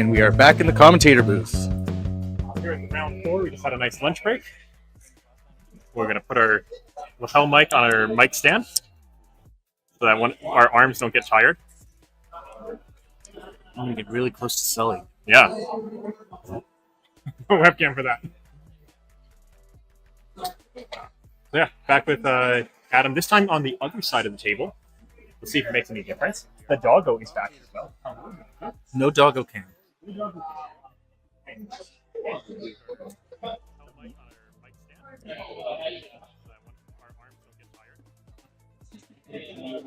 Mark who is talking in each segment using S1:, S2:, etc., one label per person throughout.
S1: And we are back in the commentator booth.
S2: Here in round 4, we just had a nice lunch break. We're going to put our lapel mic on our mic stand so that our arms don't get tired.
S1: I'm going to get really close to Sully.
S2: Yeah. No webcam for that. Yeah, back with Adam, this time on the other side of the table. Let's see if it makes any difference. The doggo is back as well.
S1: No doggo cam.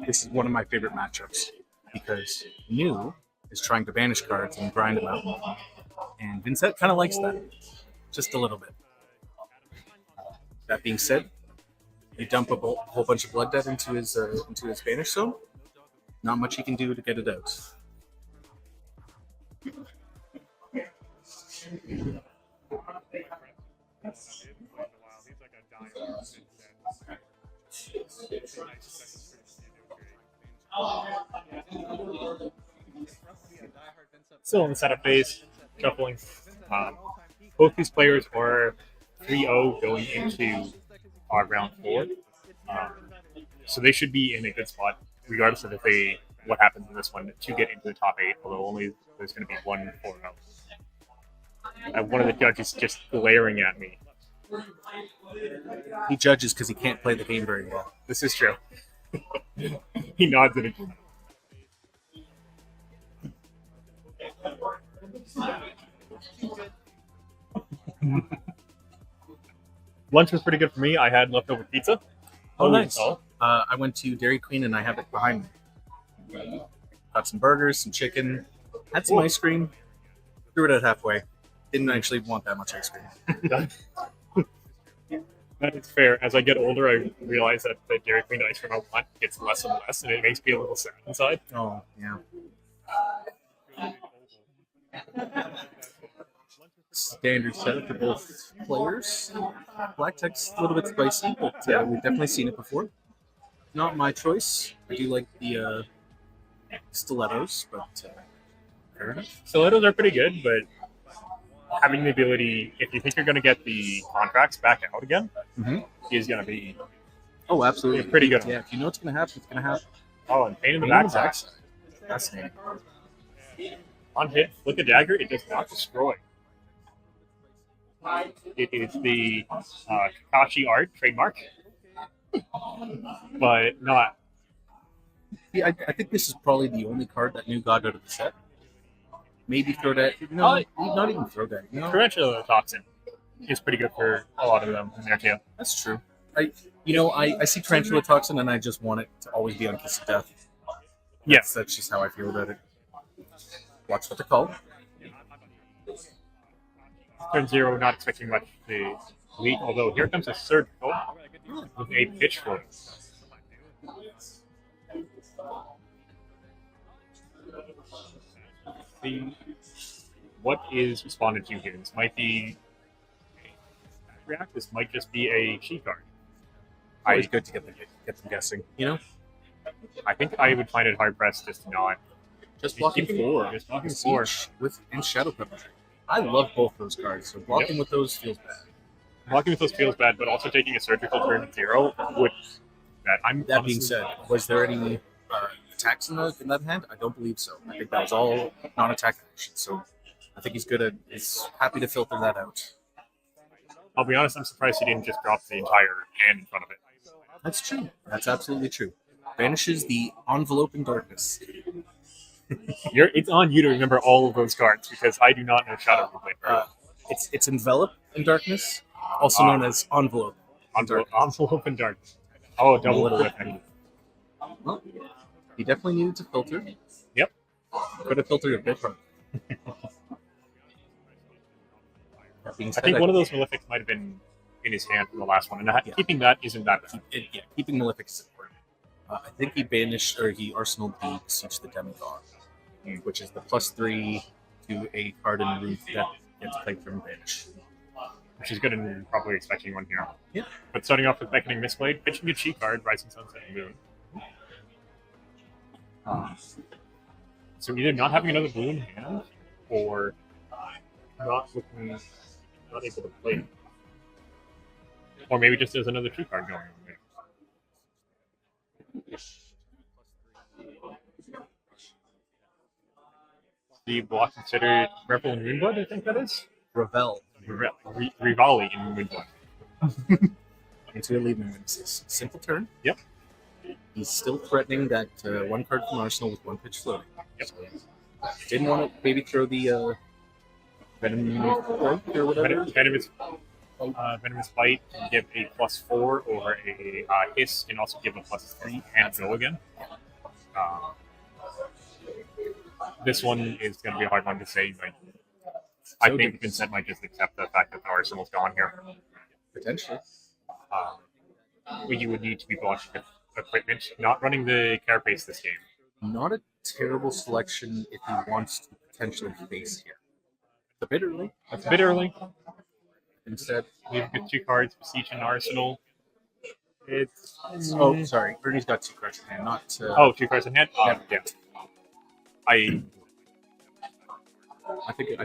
S1: This is one of my favorite matchups because New is trying to banish cards and grind them out, and Vynsett kind of likes that, just a little bit. That being said, you dump a whole bunch of blood debt into his banish zone. Not much he can do to get it out.
S2: Still in the setup phase, shuffling. Both these players are 3-0 going into round 4. So they should be in a good spot, regardless of what happens in this one, to get into the top 8, although only there's going to be 1 4-0. One of the judges just glaring at me.
S1: He judges because he can't play the game very well.
S2: This is true. He nods at it. Lunch was pretty good for me. I had leftover pizza.
S1: Oh, nice. I went to Dairy Queen and I have it behind me. Got some burgers, some chicken, had some ice cream, threw it at halfway. Didn't actually want that much ice cream.
S2: That is fair. As I get older, I realize that the Dairy Queen ice cream I want gets less and less, and it makes me a little sad inside.
S1: Oh, yeah. Standard setup for both players. Black tech's a little bit spicy, but we've definitely seen it before. Not my choice. I do like the stilettos, but fair enough.
S2: Stilettos are pretty good, but having the ability, if you think you're going to get the contracts back out again, is going to be
S1: absolutely
S2: pretty good.
S1: Yeah, if you know what's going to happen, it's going to happen.
S2: Oh, and pain in the backside.
S1: Fascinating.
S2: On hit, flick a dagger, it does not destroy. It is the Kakashi art trademark, but not.
S1: Yeah, I think this is probably the only card that New got out of the set. Maybe throw that. No, not even throw that. No.
S2: Tarantula Toxin is pretty good for a lot of them in there too.
S1: That's true. I see Tarantula Toxin and I just want it to always be on Kiss of Death.
S2: Yes,
S1: that's just how I feel about it. Watch what they're called.
S2: Turn 0, not expecting much to leak, although here comes a surgical with a pitchfork. What is responded to here? This might be react. This might just be a cheat card.
S1: Always good to get them guessing.
S2: I think I would find it hard pressed just to not.
S1: Just blocking 4.
S2: Just blocking 4
S1: with Shadow Puppetry. I love both those cards, so blocking with those feels bad.
S2: Blocking with those feels bad, but also taking a surgical turn 0 would.
S1: That being said, was there any attacks in that hand? I don't believe so. I think that was all non-attack action. So I think he's happy to filter that out.
S2: I'll be honest, I'm surprised he didn't just drop the entire hand in front of it.
S1: That's true. That's absolutely true. Banishes the envelope in darkness.
S2: It's on you to remember all of those cards because I do not know Shadow Replay.
S1: It's envelope in darkness, also known as envelope.
S2: Envelope in darkness. Oh, double clipping.
S1: Well, he definitely needed to filter.
S2: Yep.
S1: Could have filtered a bit from.
S2: I think one of those Malefics might have been in his hand from the last one, and keeping that isn't that bad.
S1: Keeping Malefics is important. I think he banished, or he arsenaled the Siege the Demigod, which is the +3 to a card in the room that gets played from Banish.
S2: Which is good and probably expecting one here.
S1: Yeah.
S2: But starting off with Beckoning Mistblade, pitching a cheat card, Rising Sunset and Moon. So either not having another blue in hand, or not able to play it. Or maybe just there's another 2 card going on there. The block considered Revel and Moonblood, I think that is?
S1: Ravel.
S2: Rivali in Moonblood.
S1: Into a leaving witnesses. Simple turn.
S2: Yep.
S1: He's still threatening that 1 card from Arsenal with 1 pitch floating.
S2: Yep.
S1: So, didn't want to maybe throw the Venom or whatever.
S2: Venomous Bite can give a +4 or a Hiss can also give a +3 and go again. This one is going to be a hard one to say. Like, I think Vynsett might just accept the fact that the Arsenal's gone here.
S1: Potentially.
S2: You would need to be blocking equipment. Not running the carapace this game.
S1: Not a terrible selection if he wants to potentially face here. It's a bit early.
S2: That's a bit early.
S1: Instead,
S2: we've got 2 cards, Beseech and Arsenal. It's
S1: oh, sorry. Ernie's got 2 cards in hand, not
S2: 2 cards in hand. Yeah. I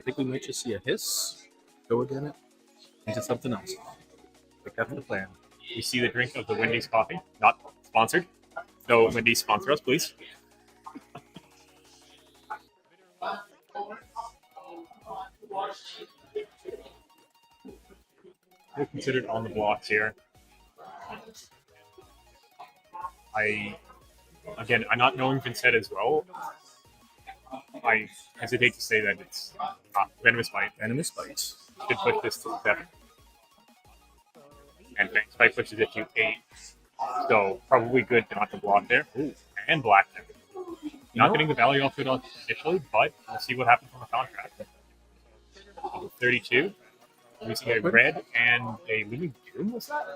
S1: think we might just see a hiss, go again it, into something else. Like that's the plan.
S2: We see the drink of the Wendy's coffee, not sponsored. So Wendy's sponsor us, please. We're considered on the blocks here. I'm not knowing Vynsett as well. I hesitate to say that it's Venomous Bite.
S1: Venomous Bite.
S2: Should push this to 7. And Venomous Bite pushes it to 8. So probably good not to block there.
S1: Ooh.
S2: And black. Not getting the value off it initially, but we'll see what happens on the contract. 32. We see a red and a Looming Doom, was that?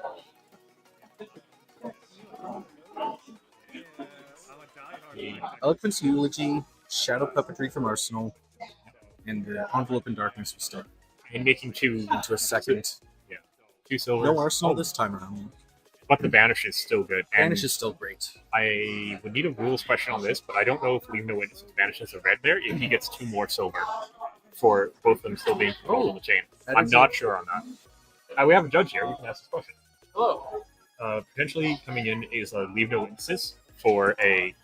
S1: Eloquence Eulogy, Shadow Puppetry from Arsenal, and the Envelope in Darkness was stuck.
S2: And making 2
S1: into a second.
S2: 2 silver.
S1: No Arsenal this time around.
S2: But the Banish is still good.
S1: Banish is still great.
S2: I would need a rules question on this, but I don't know if Leave No Witnesses banishes a red there if he gets 2 more silver for both of them still being controlled on the chain. I'm not sure on that. We have a judge here. We can ask this question.
S1: Hello.
S2: Potentially coming in is a Leave No Witnesses for a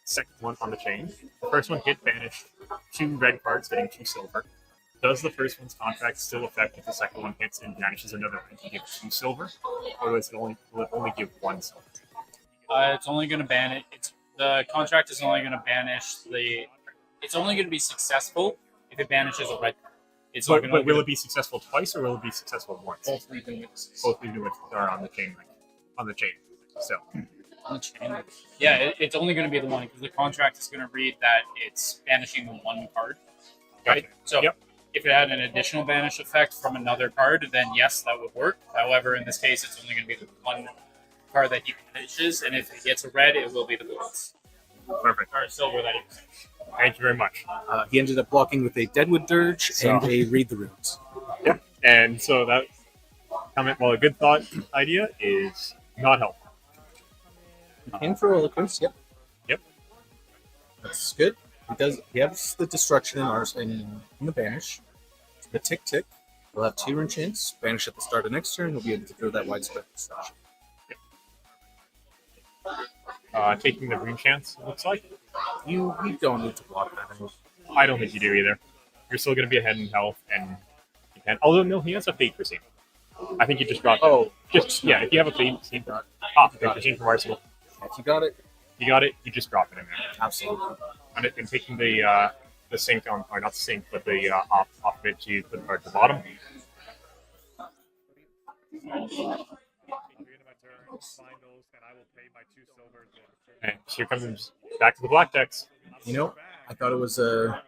S2: second one on the chain. The first one hit banished 2 red cards, getting 2 silver. Does the first one's contract still affect if the second one hits and banishes another red to give 2 silver? Or will it only give 1 silver?
S3: It's only going to ban it. The contract is only going to banish the. It's only going to be successful if it banishes a red card.
S2: But will it be successful twice or will it be successful once?
S3: Both Leave No Witnesses.
S2: Both Leave No Witnesses are on the chain. So.
S3: On the chain. Yeah, it's only going to be the one because the contract is going to read that it's banishing the 1 card. Right?
S2: Gotcha.
S3: So
S2: yep.
S3: If it had an additional banish effect from another card, then yes, that would work. However, in this case, it's only going to be the 1 card that he banishes, and if he gets a red, it will be the blues.
S2: Perfect.
S3: Or silver that he banishes.
S2: Thank you very much.
S1: He ended up blocking with a Deadwood Dirge and a Read the Runes.
S2: Yep. And so that comment, well, a good thought idea is not helpful.
S1: And for Eloquence, yep.
S2: Yep.
S1: That's good. He has the destruction in the banish. The tick. We'll have 2 rune chance. Banish at the start of next turn. We'll be able to throw that widespread destruction.
S2: Yep. Taking the rune chance, it looks like.
S1: You don't need to block that.
S2: I don't think you do either. You're still going to be ahead in health, and you can. Although no, he has a fate receipt. I think you just dropped.
S1: Oh,
S2: if you have a fate receipt, fate receipt from Arsenal.
S1: If you got it,
S2: you just drop it in there.
S1: Absolutely.
S2: And taking the sync on, or not the sync, but the off of it to put the card at the bottom. And here comes back to the black decks.
S1: I thought it was a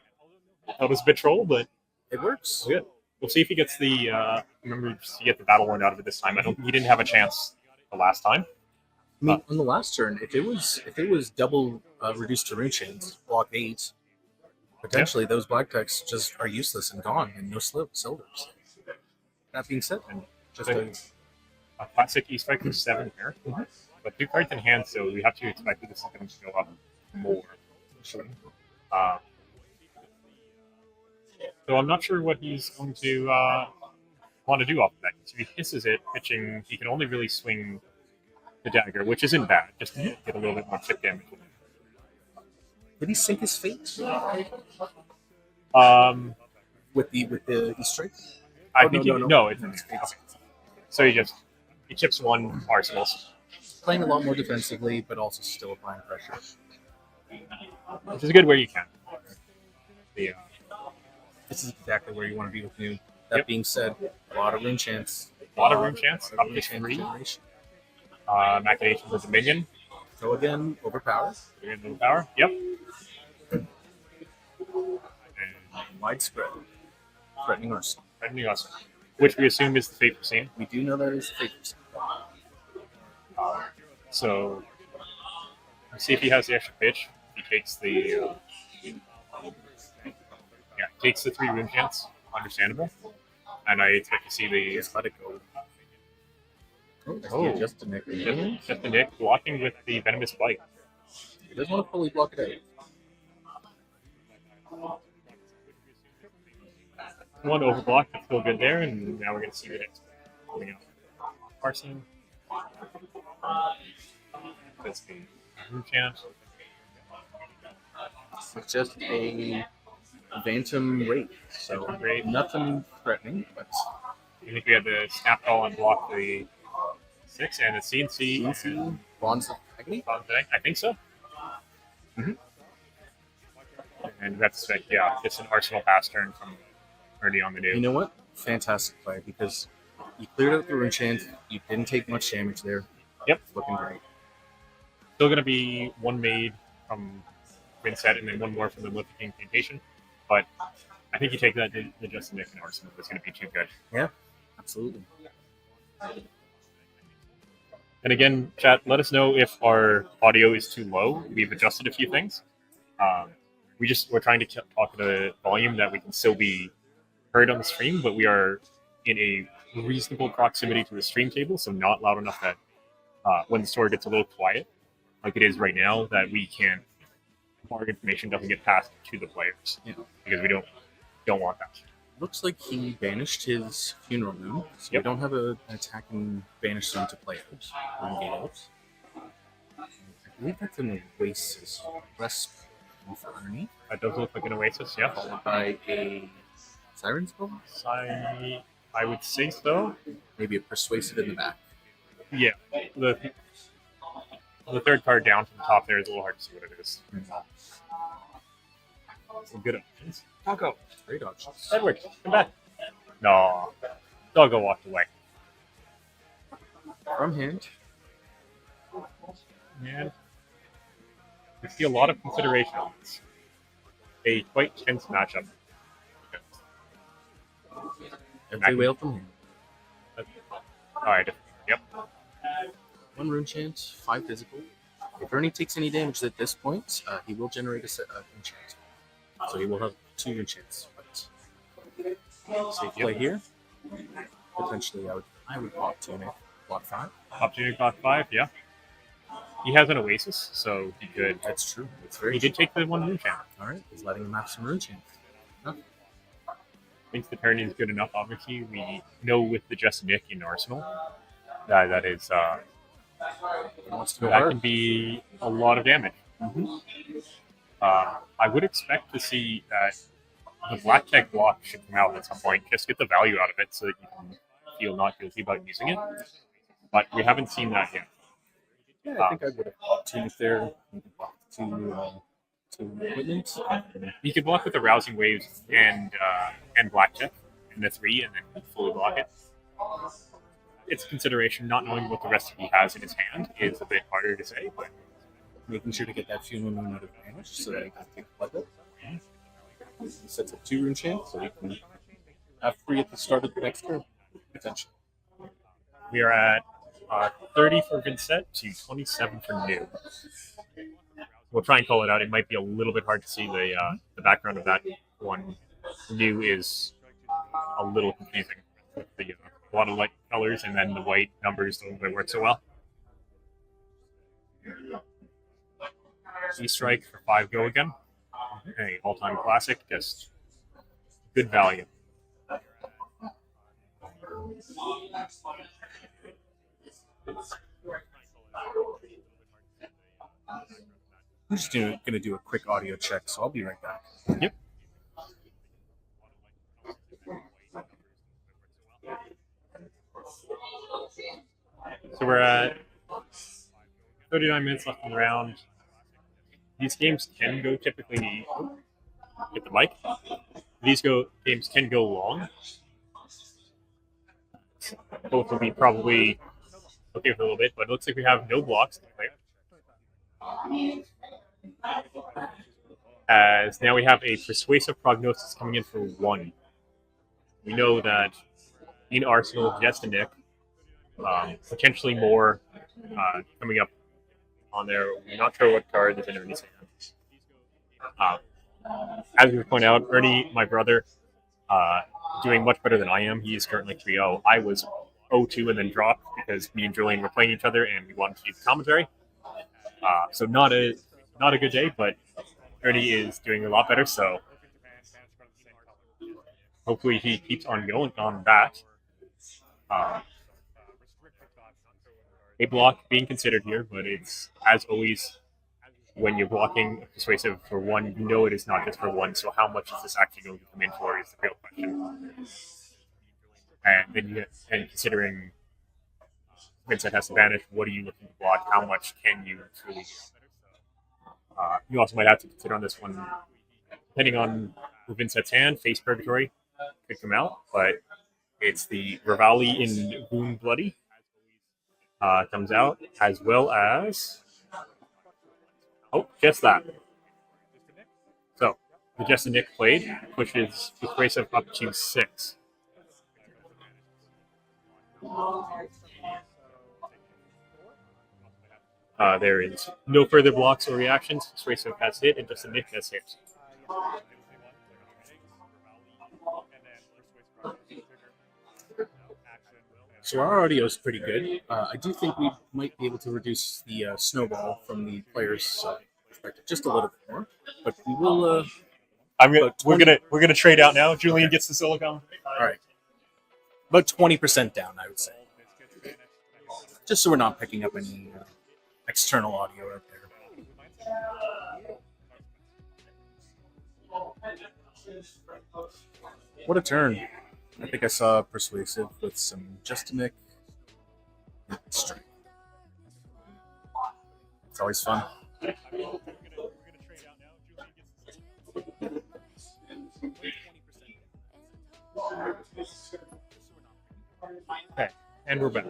S2: bit troll, but
S1: it works.
S2: Good. We'll see if he gets the. Remember to get the battle one out of it this time. He didn't have a chance the last time.
S1: I mean, on the last turn, if it was double reduced to rune chains, block 8, potentially those black decks just are useless and gone, and no silvers. That being said, just
S2: a classic E-Strike with 7 here, but 2 cards in hand, so we have to expect that this is going to go up more. So I'm not sure what he's going to want to do off of that. So if he hisses it, pitching, he can only really swing the dagger, which isn't bad, just to get a little bit more chip damage.
S1: Did he sink his fate
S2: Um,
S1: with the strike?
S2: I
S1: Oh,
S2: think
S1: no.
S2: it's okay. So he chips one arsenals,
S1: Playing a lot more defensively, but also still applying pressure.
S2: which is good where you can. The
S1: This is exactly where you want to be with Noon. That being said, a lot of room chance.
S2: a lot of room chance,
S1: A lot
S2: up
S1: of
S2: to
S1: room
S2: 3.
S1: generation.
S2: Machination with Dominion.
S1: Go again, overpower.
S2: Little power. Yep. And
S1: Widespread. Threatening arsenal.
S2: threatening us, which we assume is the fate for scene.
S1: We do know that is the fate.
S2: So let's see if he has the extra pitch. He takes the takes the 3 room chance. Understandable. And I expect to see the
S1: Just let it go.
S2: Oh.
S1: Just a nick.
S2: just the Nick blocking with the venomous bite.
S1: He doesn't want to fully block it out.
S2: One overblock, that's still good there, and now we're going to see the next coming out. Parsing. That's the room chance.
S1: It's just a Phantom Rate. So
S2: Phantom Rate.
S1: nothing threatening, but
S2: I think we have the snap call and block the 6 and the CNC.
S1: CNC, Bonds of Agony.
S2: I think so.
S1: Mm-hmm.
S2: And that's like, yeah, it's an Arsenal pass turn from already on the new.
S1: You know what? Fantastic play because you cleared out the rune chant. You didn't take much damage there.
S2: Yep.
S1: It's looking great.
S2: Still going to be one made from Vynsett and then one more from the Lithic Incantation. But I think you take that the Justin Nick and Arsenal is going to be too good.
S1: Yeah, absolutely.
S2: And again, chat, let us know if our audio is too low. We've adjusted a few things. We're trying to talk at a volume that we can still be heard on the stream, but we are in a reasonable proximity to the stream table, so not loud enough that when the store gets a little quiet, like it is right now, that our information doesn't get passed to the players.
S1: Yeah.
S2: Because we don't want that.
S1: Looks like he banished his Funeral Moon, so we don't have an attack and banish zone to play out. Or engage out. I believe that's an Oasis. Resp Infernity.
S2: That does look like an Oasis, yeah.
S1: Followed by a Siren Spell?
S2: I would say so.
S1: Maybe a Persuasive in the back.
S2: Yeah. The third card down from the top there is a little hard to see what it is. Some good options. Doggo.
S1: Great options.
S2: Edward, come back. No. Doggo walked away.
S1: From hand.
S2: Man. I see a lot of consideration on this. A quite tense matchup.
S1: Every whale from hand.
S2: Alright. Yep.
S1: 1 rune chant, 5 physical. If Ernie takes any damage at this point, he will generate a rune chant. So he will have 2 rune chants. But safe play here. Potentially, I would pop Tunic, block 5.
S2: Pop Tunic, block 5, yeah. He has an Oasis, so he could.
S1: That's true. It's very.
S2: He did take the 1 rune chant.
S1: All right, he's letting him have some rune chants.
S2: Thinks the turn is good enough. Obviously, we know with the Just Nick in Arsenal that is that can be a lot of damage.
S1: Mm-hmm.
S2: I would expect to see that the black tech block should come out at some point. Just get the value out of it so that you can feel not guilty about using it. But we haven't seen that yet.
S1: Yeah, I think I would have popped Tunic there. Maybe blocked 2 equipment.
S2: You could block with the Rousing Waves and black tech in the 3 and then fully block it. It's a consideration. Not knowing what the rest of he has in his hand is a bit harder to say, but
S1: making sure to get that Funeral Moon out of damage so that he can take a blood. He sets up 2 rune chants, so he can have 3 at the start of the next turn, potentially.
S2: We are at 30 for Vynsett to 27 for New. We'll try and call it out. It might be a little bit hard to see the background of that one. New is a little confusing. A lot of light colors and then the white numbers don't really work so well. Z-Strike for 5 go again. Hey, all-time classic. Just good value.
S1: I'm just going to do a quick audio check, so I'll be right back.
S2: Yep. So we're at 39 minutes left in the round. These games can go typically. Get the mic. These games can go long. Both will be probably okay for a little bit, but it looks like we have no blocks to play. As now we have a persuasive prognosis coming in for 1. We know that in Arsenal, just a Nick, potentially more coming up on there. We're not sure what card is in Ernie's hand. As we point out, Ernie, my brother, doing much better than I am. He is currently 3-0. I was 0-2 and then dropped because me and Julian were playing each other and we wanted to do the commentary. So not a good day, but Ernie is doing a lot better. So hopefully he keeps on going on that. A block being considered here, but it's, as always, when you're blocking persuasive for 1, you know it is not just for 1, so how much is this actually going to come in for is the real question. And then considering Vynsett has to vanish, what are you looking to block? How much can you truly do? You also might have to consider on this one, depending on Vynsett's hand, Face Purgatory could come out, but it's the Rivali in Wound Bloody comes out, as well as just that. So the Just a Nick played pushes persuasive up to 6. There is no further blocks or reactions. Persuasive has hit, and Just a Nick has hit.
S1: So our audio is pretty good. I do think we might be able to reduce the snowball from the players' perspective just a little bit more, but we will.
S2: We're gonna trade out now. Julian gets the silicone.
S1: All right, about 20% down, I would say, just so we're not picking up any external audio out there. What a turn! I think I saw Persuasive with some Just a Nick strength. It's always fun.
S2: Okay, and we're back.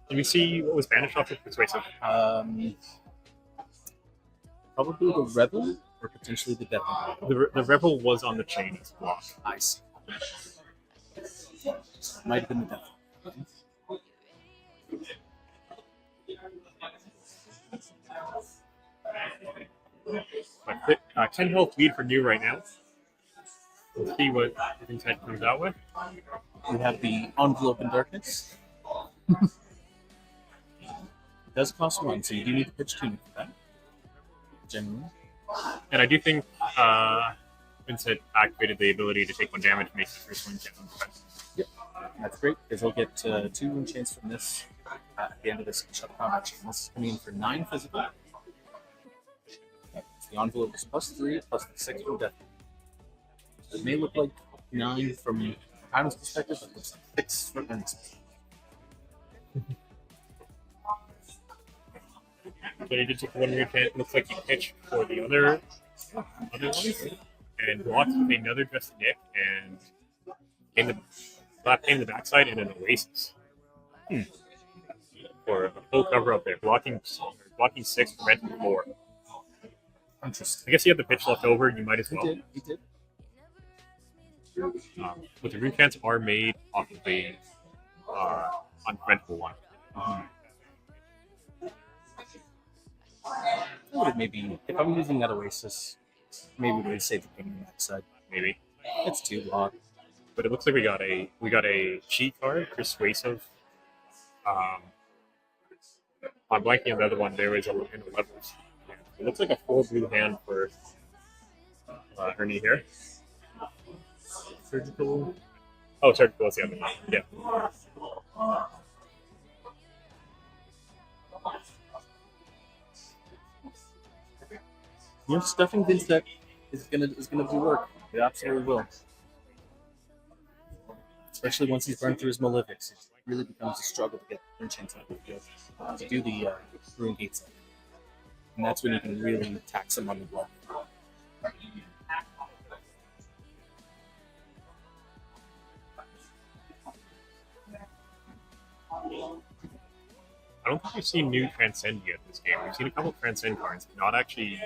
S2: Can we see what was banished off of Persuasive?
S1: Probably the Rebel or potentially the Devil.
S2: The Rebel was on the chain as block.
S1: I see. Might have been the Devil.
S2: 10 health lead for New right now. Let's see what Vynsett comes out with.
S1: We have the Envelope in Darkness. It does cost 1, so you do need to pitch 2 for that. Genuinely.
S2: And I do think Vynsett activated the ability to take 1 damage and make the first one down.
S1: Yep, that's great, because he'll get 2 wound chance from this at the end of this combat chain. This is coming in for 9 physical. The envelope is +3, plus the 6 from death. So it may look like 9 from Adam's perspective, but it looks like 6 from Ernest's perspective.
S2: But he did take 1 wound chance. Looks like he pitched for the other ones. And blocked with another Just a Nick, and in the flat pain in the backside, and an Oasis. For a full cover up there. Blocking 6, preventing 4.
S1: Interesting.
S2: I guess he had the pitch left over, you might as well.
S1: He did.
S2: But the root cans are made off of the unpreventable one.
S1: I would have maybe, if I'm using that Oasis, maybe we would save the pain on that side.
S2: Maybe.
S1: It's 2 block.
S2: But it looks like we got a cheat card, Persuasive. I'm blanking on the other one. There is in the levels. It looks like a 4 blue hand for Ernie here.
S1: Surgical.
S2: Oh, surgical is the other one. Yeah.
S1: You know, stuffing Vynsett is gonna do work. It absolutely will. Especially once he's burned through his Malefics, it really becomes a struggle to get Rune Chains out of the field to do the Rune Gates. And that's when you can really tax him on the blood.
S2: I don't think we've seen new Transcend yet this game. We've seen a couple of Transcend cards, but not actually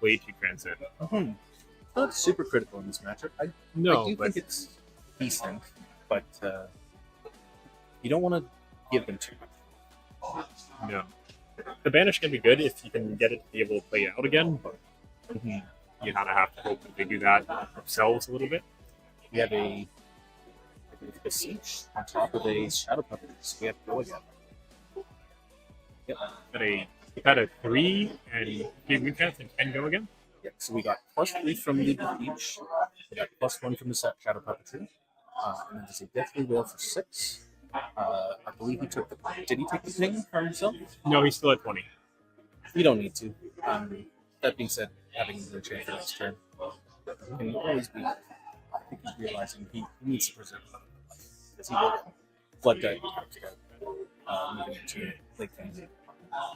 S2: way to Transcend.
S1: Mm-hmm. It's not super critical in this matchup. I do think it's decent, but you don't want to give them too much.
S2: No. The banish can be good if you can get it to be able to play out again, but you kind of have to hope that they do that themselves a little bit.
S1: We have a Siege on top of a Shadow Puppet, so we have to go again. Yep.
S2: Got a 3 and gave me chance and 10 go again.
S1: Yeah, so we got +3 from the Siege, we got +1 from the Shadow Puppetry, and then there's a Deathly Whale for 6. I believe he took the. Did he take the ping for himself?
S2: No, he's still at 20.
S1: We don't need to. That being said, having the chance for next turn can always be. I think he's realizing he needs to preserve them. Because he will Flood Guide moving into late game.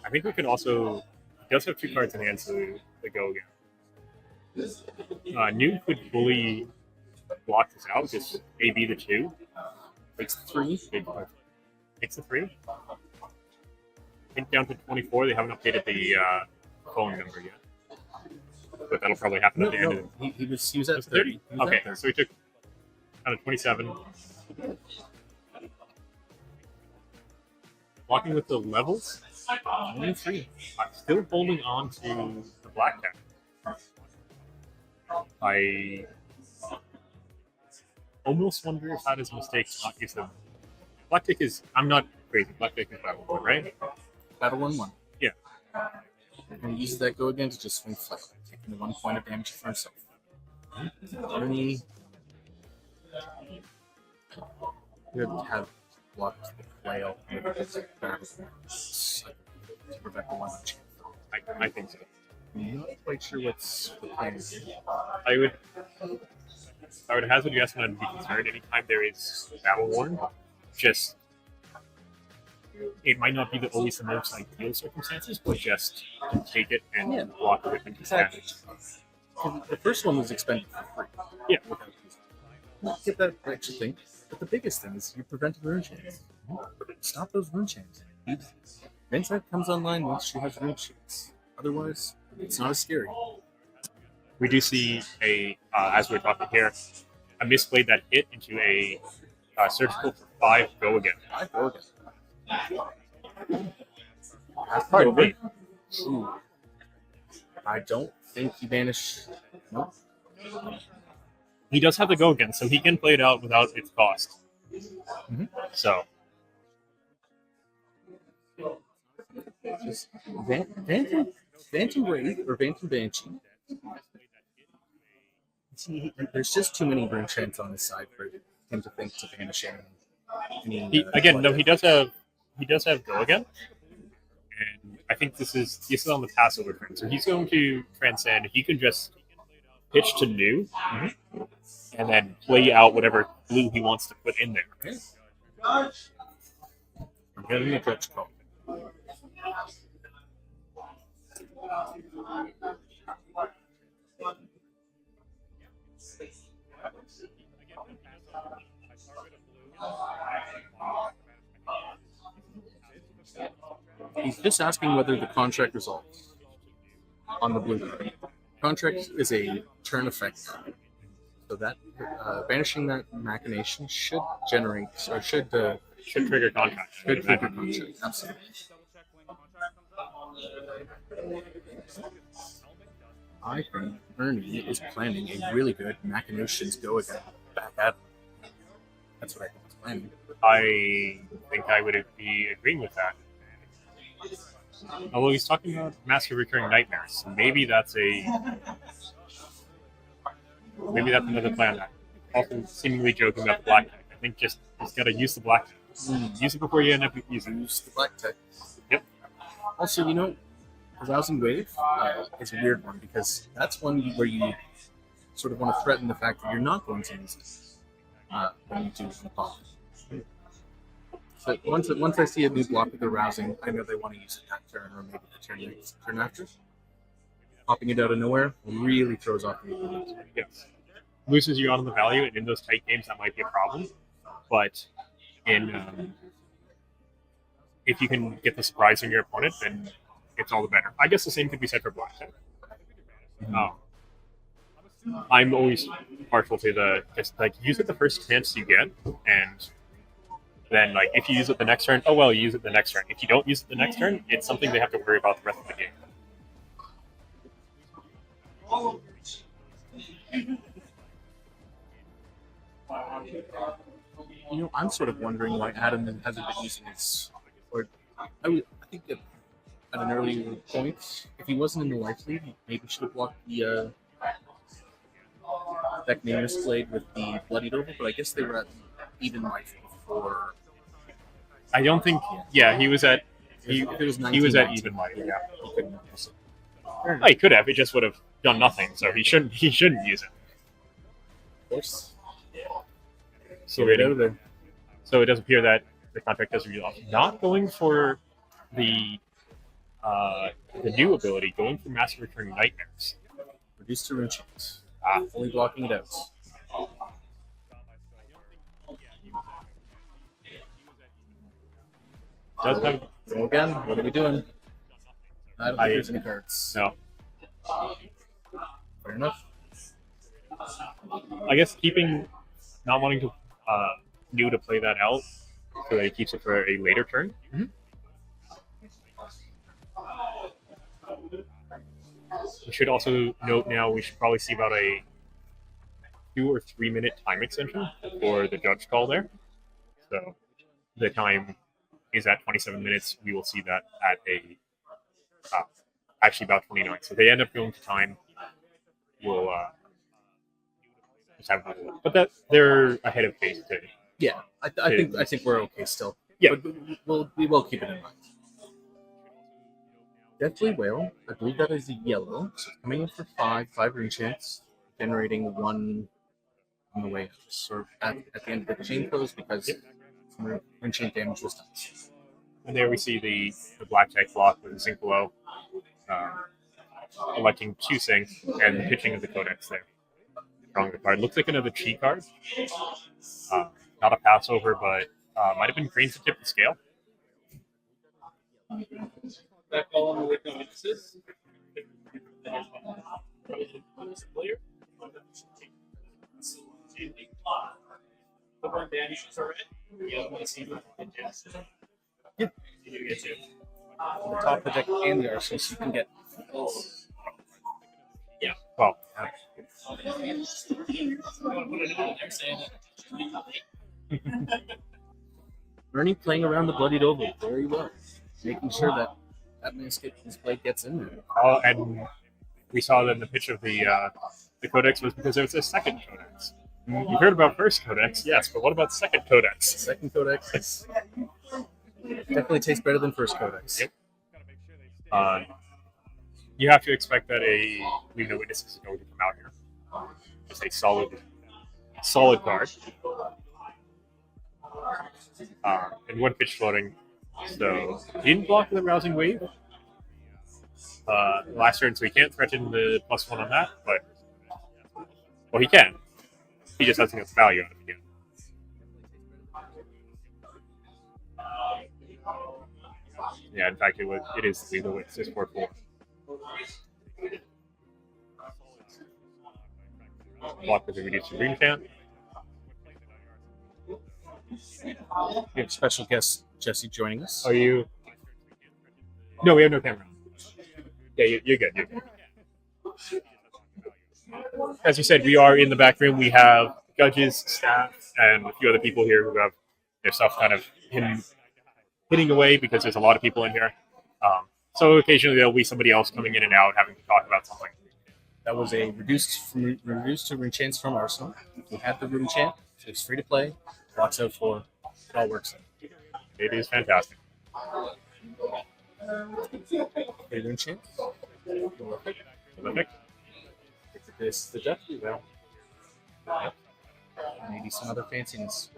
S2: I think we can also. He does have 2 cards in hand, so they go again. New could fully block this out, just AB the 2.
S1: Takes 3.
S2: Takes the 3. I think down to 24. They haven't updated the phone number yet, but that'll probably happen at the end.
S1: Of he was at 30.
S2: Okay, so he took out of 27. Walking with the levels.
S1: Only 3.
S2: I'm still holding on to the Black Cat. I almost wonder if that is a mistake to not use them. Black Tick is. I'm not crazy. Black Tick is Battle 1, right?
S1: Battle 1/1.
S2: Yeah.
S1: And he uses that go again to just swing flight, taking the 1 point of damage for himself. Only. You have blocked the whale to prevent the 1 chance.
S2: I think so.
S1: I'm not quite sure what's the plan.
S2: I would hazard a guess when I'd be concerned anytime there is Battle Worn. Just it might not be always the most ideal circumstances, but just take it and block it with
S1: Exactly. The first one was expended for free.
S2: Yeah.
S1: Get that extra thing. But the biggest thing is you prevented rune chains. Stop those rune chains. Vynsett comes online once she has rune chains. Otherwise, it's not as scary.
S2: We do see as we're talking here, a misplay that hit into a surgical for 5 go again.
S1: 5 go again.
S2: Pardon me.
S1: Ooh. I don't think you banish. Nope.
S2: He does have the go again, so he can play it out without its cost.
S1: Mm-hmm.
S2: So.
S1: Just Phantom Wraith or Phantom Banshee. See, there's just too many rune chains on his side for him to think to banish any.
S2: He does have go again, and I think this is on the Passover turn. So he's going to transcend. He can just pitch to new, and then play out whatever blue he wants to put in there.
S1: Okay. I'm getting a dredge call. He's just asking whether the contract resolves on the blue card. Contract is a turn effect card. So that banishing that machination should generate or should
S2: trigger contract.
S1: Should trigger contract. Absolutely. I think Ernie is planning a really good machinations go again back at him. That's what I think he's planning.
S2: I think I would be agreeing with that. Although he's talking about massive recurring nightmares, maybe that's another plan that also seemingly joking about the black tech. I think just got to use the black tech. Use it before you end up using it.
S1: Use the black tech.
S2: Yep.
S1: Also, Arousing Wave is a weird one because that's one where you sort of want to threaten the fact that you're not going to use it when you do the pop. So once I see a new block with Arousing, I know they want to use it that turn or maybe the turn after. Popping it out of nowhere really throws off the opponent.
S2: Yes. Loses you out on the value, and in those tight games, that might be a problem. But if you can get the surprise on your opponent, then it's all the better. I guess the same could be said for black tech. I'm always partial to use it the first chance you get, and then if you use it the next turn, oh well, you use it the next turn. If you don't use it the next turn, it's something they have to worry about the rest of the game.
S1: I'm sort of wondering why Adam hasn't been using his. Or I think that at an earlier point, if he wasn't in the life lead, he maybe should have blocked the deck name displayed with the Bloodied Oval, but I guess they were at even life before.
S2: I don't think. Yeah, he was at. He
S1: was
S2: at even life. Yeah,
S1: he couldn't use it.
S2: Oh, he could have. It just would have done nothing. So he shouldn't use it.
S1: Of course.
S2: So
S1: Get out of there.
S2: So it does appear that the contract does reveal not going for the new ability, going for Massive Returning Nightmares.
S1: Reduced to Rune Chant. Only blocking it out.
S2: Does have
S1: Go again. What are we doing? I don't think there's any cards.
S2: No.
S1: Fair enough.
S2: I guess not wanting to to play that out, so that he keeps it for a later turn.
S1: Mm-hmm.
S2: We should also note now we should probably see about a 2 or 3 minute time extension for the judge call there. So the time is at 27 minutes. We will see that at actually about 29. So if they end up going to time, we'll just have but that they're ahead of phase 2.
S1: Yeah, I think we're okay still.
S2: Yeah,
S1: but we will keep it in mind. Deathly Whale, I believe that is a yellow. So coming in for 5 rune chance, generating 1 on the way out, or at the end of the chain close because rune chain damage was done.
S2: And there we see the black tech block with the Zinc below, electing 2 Sync and the pitching of the Codex there. Drawing the card. Looks like another cheat card. Not a pass over, but might have been green to tip the scale.
S3: That call on the way notices.
S1: Yeah.
S3: You get to
S1: The top of the deck and the arsenal, so you can get.
S2: Yeah. Well.
S1: Ernie playing around the Bloodied Oval very well, making sure that his blade gets in there.
S2: And we saw that the pitch of the Codex was because there was a second Codex. You heard about first Codex, yes, but what about second Codex?
S1: Second Codex definitely tastes better than first Codex.
S2: Yep. You have to expect that a Leave No Witnesses is going to come out here. Just a solid card. And 1 pitch floating. So he didn't block the Rousing Wave last turn, so he can't threaten the +1 on that, but well, he can. He just has to get the value out of it again. Yeah, in fact, it is Leave No Witnesses 4/4. Block with a reduced green chant.
S1: We have special guest Jesse joining us.
S2: Are you? No, we have no camera. Yeah, you're good. You're good. As you said, we are in the back room. We have judges, staff, and a few other people here who have their stuff kind of hitting away because there's a lot of people in here. So occasionally there'll be somebody else coming in and out having to talk about something.
S1: That was a reduced to rune chance from Arsenal. We had the rune chant. It's free to play. Blocks out 4. It all works.
S2: It is fantastic.
S1: Free rune chant.
S2: Olympic.
S1: This is the death well. Maybe some other fanciness.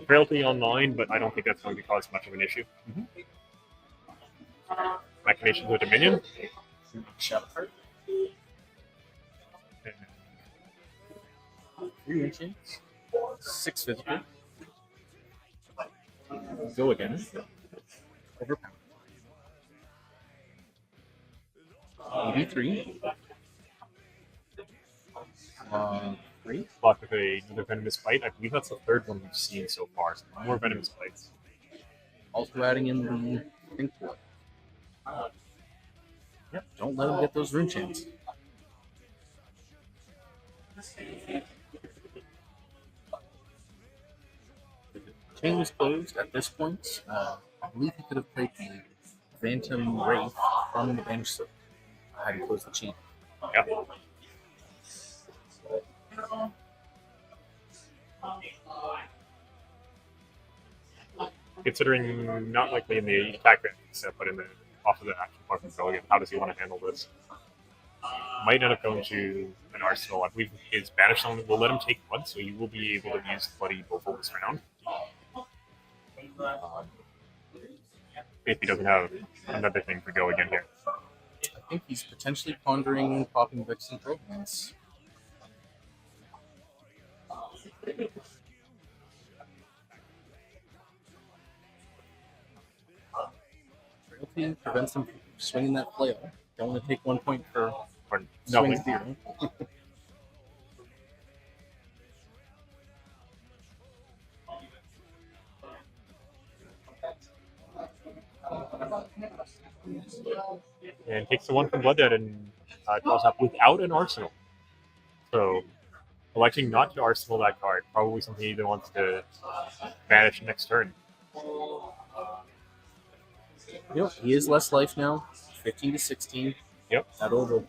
S2: Frailty online, but I don't think that's going to cause much of an issue. Machinations of Dominion.
S1: Shepherd. 3 inches. 6 physical. Go again. Overpower. 83. 3.
S2: Block with another Venomous Bite. I believe that's the third one we've seen so far. So more Venomous Bites.
S1: Also adding in the Think Blood. Yep, don't let him get those rune chants. The chain was closed at this point. I believe he could have played the Phantom Wraith from the bench, so had to close the chain.
S2: Yeah. Considering not likely in the attack set, but in the off of the action part from Brilliant, how does he want to handle this? Might end up going to an Arsenal. I believe his Banish Summon will let him take blood, so he will be able to use Bloody Buffalo this round. If he doesn't have another thing to go again here.
S1: I think he's potentially pondering popping Vixen Programs. Frailty prevents him from swinging that flail. Don't want to take 1 point for swing
S2: nothing.
S1: 0.
S2: And takes the 1 from Blood Dead and draws up without an Arsenal. So, electing not to Arsenal that card, probably something he either wants to banish next turn.
S1: Yep, he is less life now. 15 to 16.
S2: Yep.
S1: That over.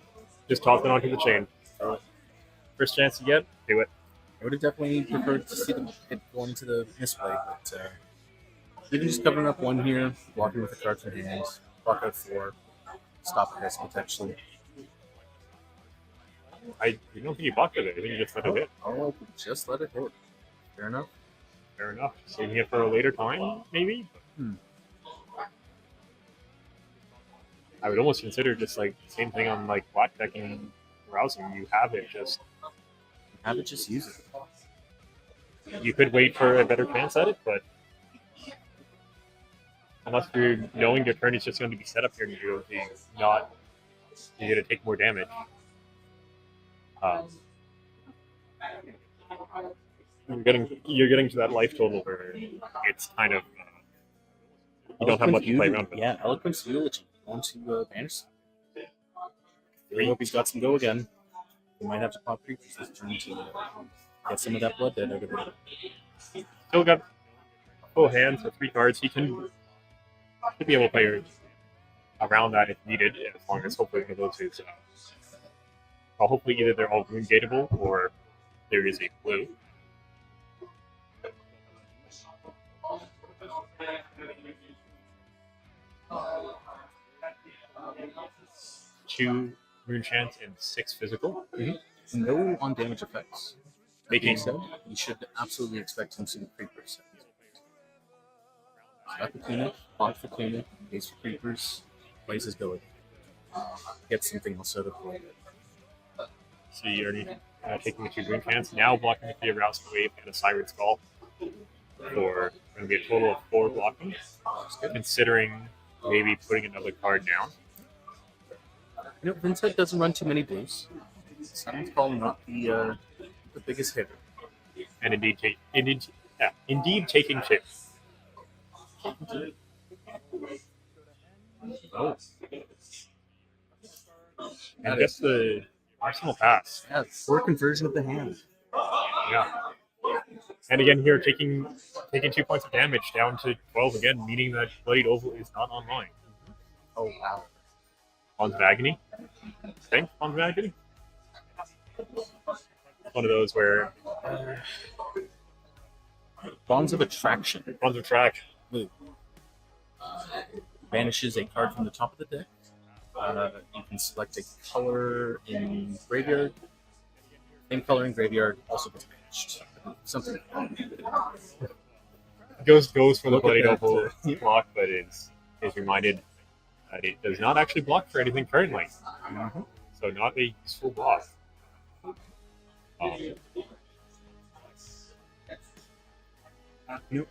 S2: Just toss it onto the chain. First chance you get, do it.
S1: I would have definitely preferred to see them hit going to the misplay, but even just covering up 1 here, blocking with the cards in hand, block out 4, stop the miss potentially.
S2: I don't think you blocked it. I think you just let it hit.
S1: Oh, just let it hit. Fair enough.
S2: Fair enough. Saving it for a later time, maybe? I would almost consider just like same thing on like blackjack and rousing. You have it, just
S1: use it.
S2: You could wait for a better chance at it, but unless you're knowing your turn is just going to be set up here and you're going to take more damage. You're getting to that life total where it's kind of you don't have much to play around with.
S1: Yeah, Eloquence Eulogy. Want to banish? I hope he's got some go again. He might have to pop creatures this turn to get some of that blood dead out of it.
S2: Still got full hands with 3 cards. He should be able to play around that if needed, as long as hopefully one of those is hopefully either they're all rune gateable or there is a blue. Two rune chants and 6 physical.
S1: No on damage effects.
S2: Making
S1: said, you should absolutely expect some 3%. Got the tunic, block for tunic, base for creepers, plays his ability. Get something else out of it.
S2: So you're already taking the 2 rune chants, now blocking with the Aroused Wave and a Siren's Call for going to be a total of 4 blocking, considering maybe putting another card down.
S1: You know, Vynsett doesn't run too many blues. Siren's Call not the biggest hitter.
S2: And indeed taking 2.
S1: Oh.
S2: And just the Arsenal pass.
S1: Yeah, 4 conversion of the hand.
S2: Yeah. And again here taking 2 points of damage down to 12 again, meaning that Bloodied Oval is not online.
S1: Oh wow.
S2: Bonds of Agony. I think Bonds of Agony. One of those where
S1: Bonds of Attraction.
S2: Bonds of Track.
S1: Blue. Banishes a card from the top of the deck. You can select a color in graveyard. Same color in graveyard also gets banished. Something.
S2: Goes for the
S1: Look at
S2: Bloody
S1: that,
S2: Opal block, but is reminded that it does not actually block for anything currently.
S1: Mm-hmm.
S2: So not a useful block.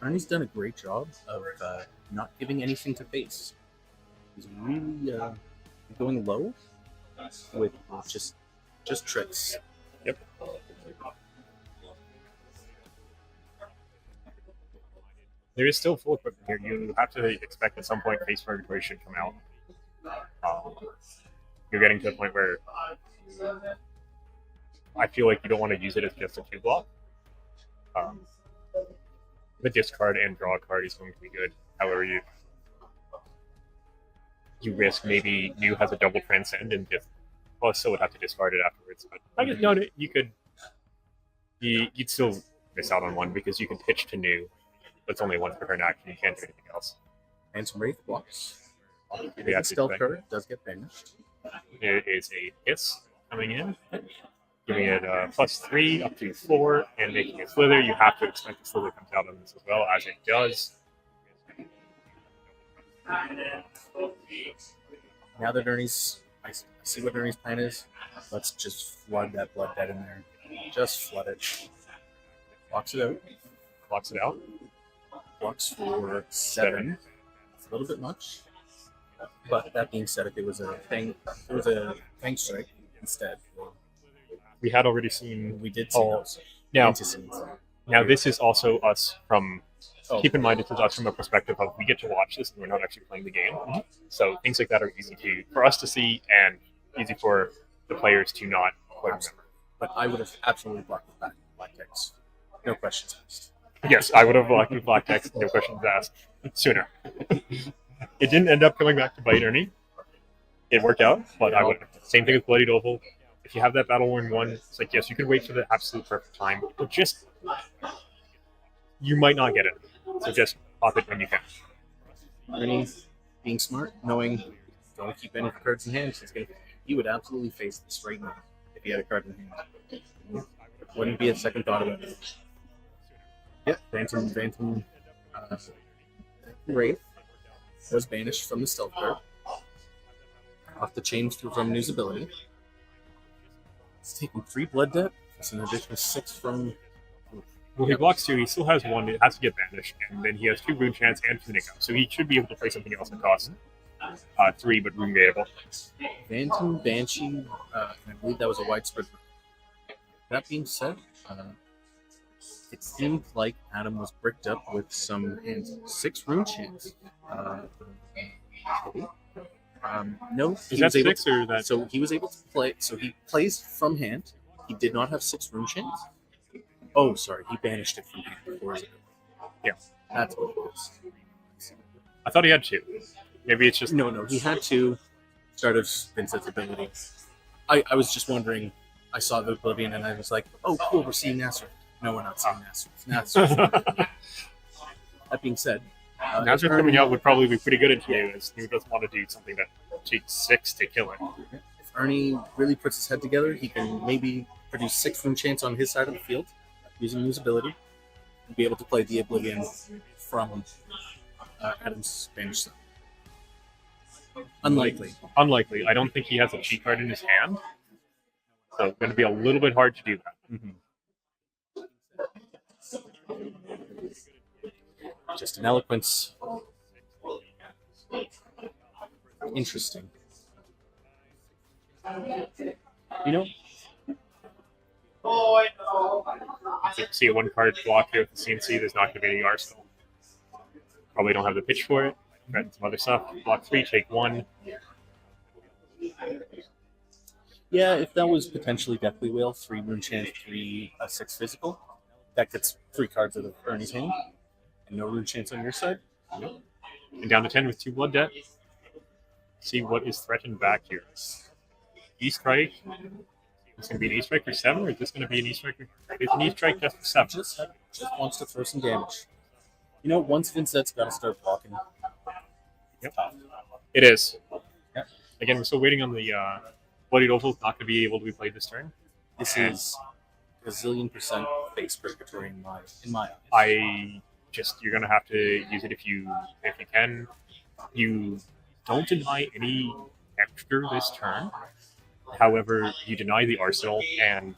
S1: Ernie's done a great job of not giving anything to face. He's really going low with just tricks.
S2: Yep. There is still full equipment here. You have to expect at some point Face Purgatory should come out. You're getting to a point where I feel like you don't want to use it as just a 2-block. The discard and draw a card is going to be good. However, you risk maybe New has a double transcend and just still would have to discard it afterwards. But I guess no, you'd still miss out on one because you can pitch to New. That's only one per turn action. You can't do anything else.
S1: And some Wraith blocks.
S2: Yeah,
S1: The stealth card does get banished.
S2: It is a hiss coming in, giving it +3 up to 4, and making it slither. You have to expect the slither comes out on this as well, as it does.
S1: Now that I see what Ernie's plan is. Let's just flood that blood debt in there. Just flood it. Blocks it out.
S2: Blocks it out.
S1: Blocks for 7. It's a little bit much. But that being said, if it was a Fang Strike instead,
S2: We had already seen.
S1: we did see those.
S2: Now,
S1: Antecedents.
S2: now this is also us from. Keep in mind, it is us from a perspective of we get to watch this and we're not actually playing the game. So things like that are easy for us to see and easy for the players to not quite remember.
S1: But I would have absolutely blocked with black text. No questions asked.
S2: Yes, I would have blocked with black text, no questions asked, sooner. It didn't end up coming back to bite Ernie. It worked out, but I would. Same thing with Bloody Opal. If you have that Battle Worn 1, it's like, yes, you could wait for the absolute perfect time, but just you might not get it. So just pop it when you can.
S1: Ernie, being smart, knowing don't keep any cards in hand. He would absolutely face this right now if he had a card in hand. Wouldn't be a second thought about it. Yep, Phantom Wraith was banished from the stealth card. Off the chain from New's ability. It's taking 3 blood debt. It's an additional 6 from.
S2: Well, he blocks 2, he still has 1, it has to get banished, and then he has 2 Rune Chance and Tunica, so he should be able to play something else that costs 3 but Rune Gateable.
S1: Phantom Banshee, I believe that was a widespread. That being said, it seemed like Adam was bricked up with some hands. 6 Rune Chance. No,
S2: Is that 6 or that?
S1: So he was able to play. So he plays from hand. He did not have 6 Rune Chance. Oh, sorry, he banished it from hand before his ability.
S2: Yeah,
S1: that's what it was.
S2: I thought he had 2. Maybe it's just
S1: no. He had 2. Start of Vynsett's ability. I was just wondering. I saw the Oblivion and I was like, oh, cool, we're seeing Nazareth. No, we're not seeing Nazareth. That being said,
S2: Nazareth coming out would probably be pretty good at you, as New doesn't want to do something that takes 6 to kill it.
S1: If Ernie really puts his head together, he can maybe produce 6 Rune Chance on his side of the field using his ability and be able to play the Oblivion from Adam's banished side. Unlikely.
S2: I don't think he has a cheat card in his hand, so it's going to be a little bit hard to do that.
S1: Just an eloquence. Interesting. You know,
S2: If you see a 1-card block here with the CNC, there's not going to be any arsenal. Probably don't have the pitch for it. Got some other stuff. Block 3, take 1.
S1: yeah, if that was potentially Deathly Whale, 3 Rune Chance, 3 6 physical, that gets 3 cards out of Ernie's hand, and no Rune Chance on your side.
S2: And down to 10 with 2 blood debt. see what is threatened back here. E-Strike. It's going to be an E-Strike for 7, or is this going to be an E-Strike? It's an E-Strike just for 7.
S1: Just wants to throw some damage. You know, once Vynsett's got to start blocking.
S2: Yep. It is.
S1: Yep.
S2: Again, we're still waiting on the Bloodied Opal's not going to be able to be played this turn.
S1: This is a zillion% face purgatory in my eyes.
S2: You're going to have to use it if you can. You don't deny any extra this turn. However, you deny the arsenal, and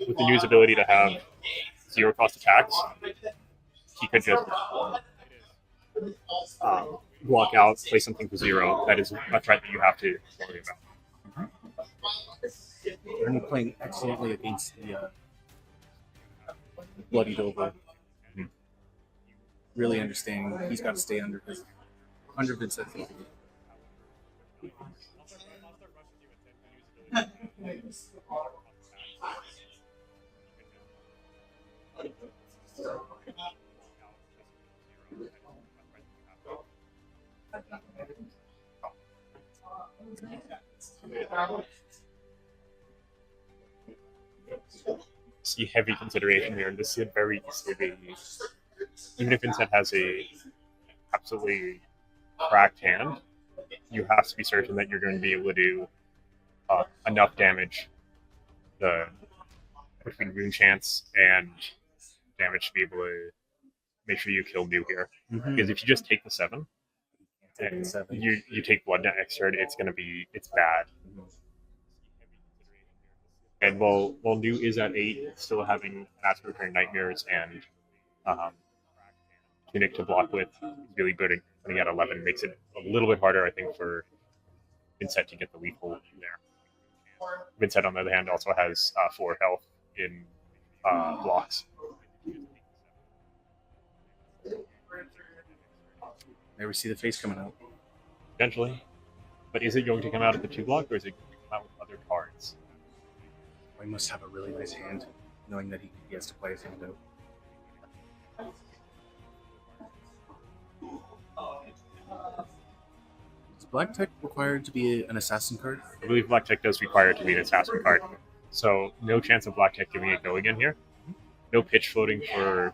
S2: with the new's ability to have 0 cost attacks, he could just block out, play something for 0. That is a threat that you have to worry about.
S1: And playing excellently against the Bloodied Opal. Really understanding he's got to stay under Vynsett.
S2: See heavy consideration here. This is very easy. Even if Vynsett has a absolutely cracked hand, you have to be certain that you're going to be able to do enough damage between Rune Chance and damage to be able to make sure you kill New here. Because if you just take the 7, and you take Blood next turn, it's bad. And while New is at 8, still having Aspirator Nightmares and Tunic to block with is really good. Putting at 11 makes it a little bit harder, I think, for Vynsett to get the lethal there. Vynsett, on the other hand, also has 4 health in blocks.
S1: There we see the face coming out.
S2: Potentially. But is it going to come out at the 2 block, or is it going to come out with other cards?
S1: He must have a really nice hand, knowing that he has to play his hand out. Is Black Tech required to be an assassin card?
S2: I believe Black Tech does require it to be an assassin card. So no chance of Black Tech giving it go again here. No pitch floating for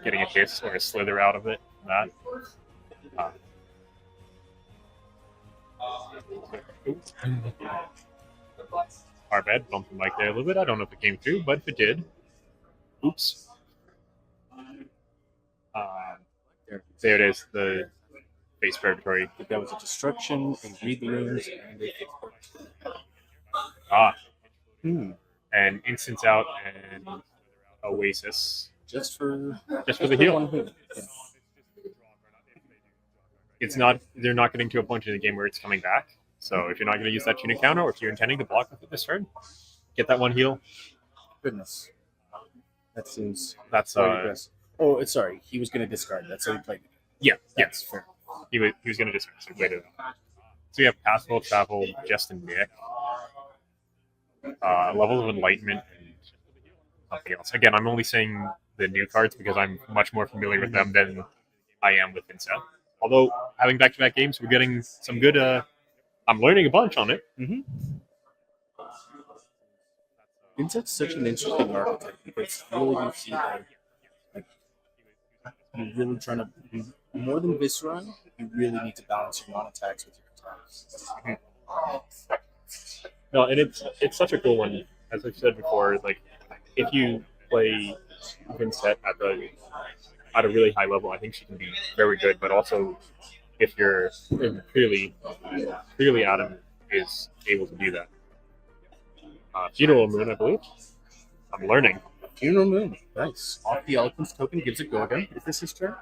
S2: getting a hiss or a slither out of it. That. Our bad, bumped the mic there a little bit. I don't know if it came through, but if it did, oops. There it is, the face purgatory.
S1: That was a destruction, and read the runes, and they
S2: And instance out and Oasis.
S1: Just for
S2: the heal.
S1: Yeah.
S2: It's not. They're not getting to a point in the game where it's coming back. So if you're not going to use that tunic counter, or if you're intending to block with it this turn, get that 1 heal.
S1: Goodness, that seems
S2: that's
S1: Oh, sorry. He was going to discard. That's how he played.
S2: Yeah,
S1: That's fair.
S2: He was going to discard. So wait a So we have Passable, Travel, Just and Nick, Level of Enlightenment, and something else. Again, I'm only saying the new cards because I'm much more familiar with them than I am with Vynsett. Although, having back-to-back games, we're getting some good... I'm learning a bunch on it.
S1: Vynsett's such an interesting archetype because really you see you're really trying to do more than Viscera. You really need to balance your non-attacks with your attacks.
S2: No, and it's such a cool one. As I've said before, like if you play Vynsett at a really high level, I think she can be very good. But also, if you're clearly Adam is able to do that. Funeral Moon, I believe. I'm learning.
S1: Funeral Moon, nice. Off the Eloquence token gives it go again. Is this his turn?